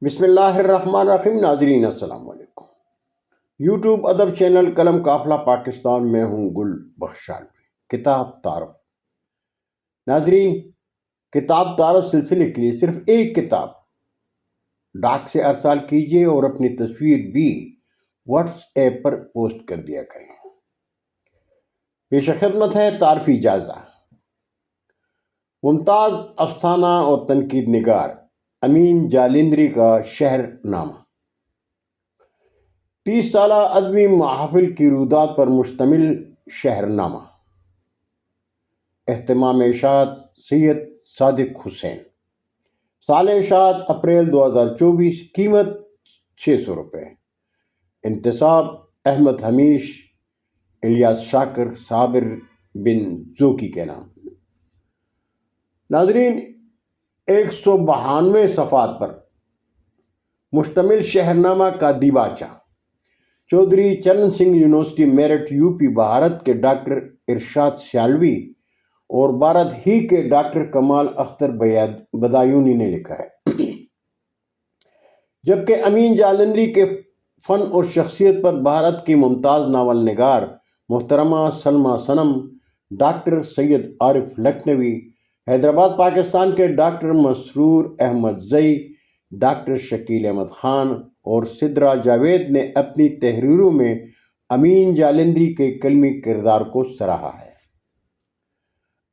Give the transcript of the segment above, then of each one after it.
بسم اللہ الرحمن الرحیم۔ ناظرین السلام علیکم۔ یوٹیوب ادب چینل قلم قافلہ پاکستان میں ہوں گل بخشال کتاب تعارف۔ ناظرین، کتاب تعارف سلسلے کے لیے صرف ایک کتاب ڈاک سے ارسال کیجیے اور اپنی تصویر بھی واٹس ایپ پر پوسٹ کر دیا کریں۔ پیش خدمت ہے تعارفی جائزہ۔ ممتاز افسانہ اور تنقید نگار امین جالندری کا شہر نامہ 30 سالہ ادبی محافل کی رویداد پر مشتمل شہر نامہ۔ اہتمام اشاعت سید صادق حسین۔ سال اشاعت اپریل 2024۔ قیمت 600 روپے۔ انتصاب احمد حمیش الیاس شاکر صابر بن زوکی کے نام۔ ناظرین، 192 صفحات پر مشتمل شہرنامہ کا دیباچہ Chaudhary Charan Singh university Meerut U P Bharat کے ڈاکٹر ارشاد سیالوی اور بھارت ہی کے ڈاکٹر کمال اختر بدایونی نے لکھا ہے، جبکہ امین جالندری کے فن اور شخصیت پر بھارت کی ممتاز ناول نگار محترمہ سلمیٰ صنم، ڈاکٹر سید عارف لکھنوی، حیدرآباد پاکستان کے ڈاکٹر مسرور احمد زئی، ڈاکٹر شکیل احمد خان اور سدرا جاوید نے اپنی تحریروں میں امین جالندری کے قلمی کردار کو سراہا ہے۔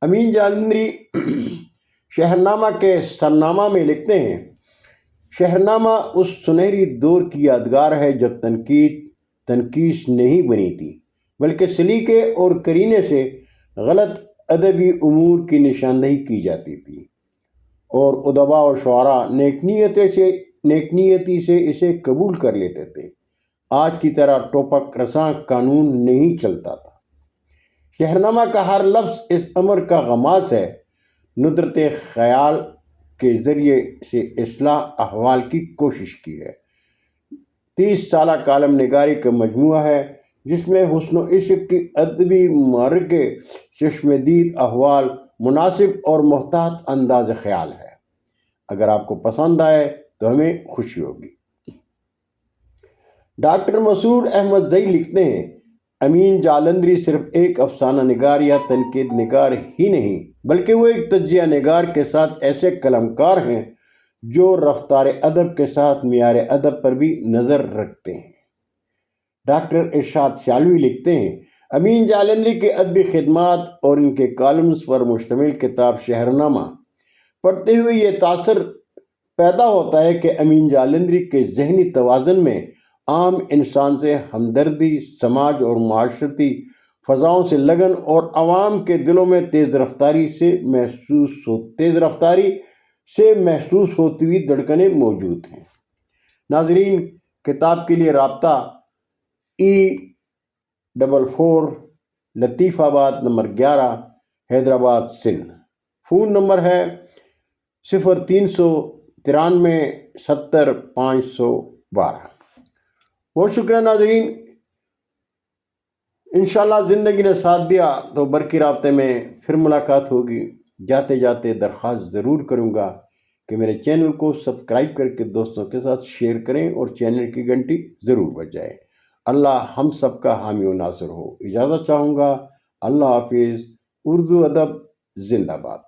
امین جالندری شہرنامہ کے سرنامہ میں لکھتے ہیں، شہرنامہ اس سنہری دور کی یادگار ہے جب تنقیش نہیں بنی تھی، بلکہ سلیقے اور کرینے سے غلط ادبی امور کی نشاندہی کی جاتی تھی، اور ادبا و شعراء نیک نیتی سے اسے قبول کر لیتے تھے۔ آج کی طرح ٹوپک رساں قانون نہیں چلتا تھا۔ شہرنامہ کا ہر لفظ اس امر کا غماز ہے، ندرت خیال کے ذریعے سے اصلاح احوال کی کوشش کی ہے۔ 30 سالہ کالم نگاری کا مجموعہ ہے جس میں حسن و عشق کی ادبی محرک چشمدید احوال، مناسب اور محتاط انداز خیال ہے۔ اگر آپ کو پسند آئے تو ہمیں خوشی ہوگی۔ ڈاکٹر مسرور احمد زئی لکھتے ہیں، امین جالندری صرف ایک افسانہ نگار یا تنقید نگار ہی نہیں، بلکہ وہ ایک تجزیہ نگار کے ساتھ ایسے قلمکار ہیں جو رفتار ادب کے ساتھ معیار ادب پر بھی نظر رکھتے ہیں۔ ڈاکٹر ارشاد سیالوی لکھتے ہیں، امین جالندری کے ادبی خدمات اور ان کے کالمز پر مشتمل کتاب شہرنامہ پڑھتے ہوئے یہ تاثر پیدا ہوتا ہے کہ امین جالندری کے ذہنی توازن میں عام انسان سے ہمدردی، سماج اور معاشرتی فضاؤں سے لگن اور عوام کے دلوں میں تیز رفتاری سے محسوس ہوتی ہوئی دھڑکنیں موجود ہیں۔ ناظرین، کتاب کے لیے رابطہ E44 لطیف آباد number 11 Hyderabad Sindh. Phone number ہے 0393 70 512۔ بہت شکریہ ناظرین۔ انشاءاللہ زندگی نے ساتھ دیا تو برقی رابطے میں پھر ملاقات ہوگی۔ جاتے جاتے درخواست ضرور کروں گا کہ میرے چینل کو سبسکرائب کر کے دوستوں کے ساتھ شیئر کریں اور چینل کی گھنٹی ضرور بجائیں۔ اللہ ہم سب کا حامی و ناصر ہو۔ اجازت چاہوں گا۔ اللہ حافظ۔ اردو ادب زندہ باد۔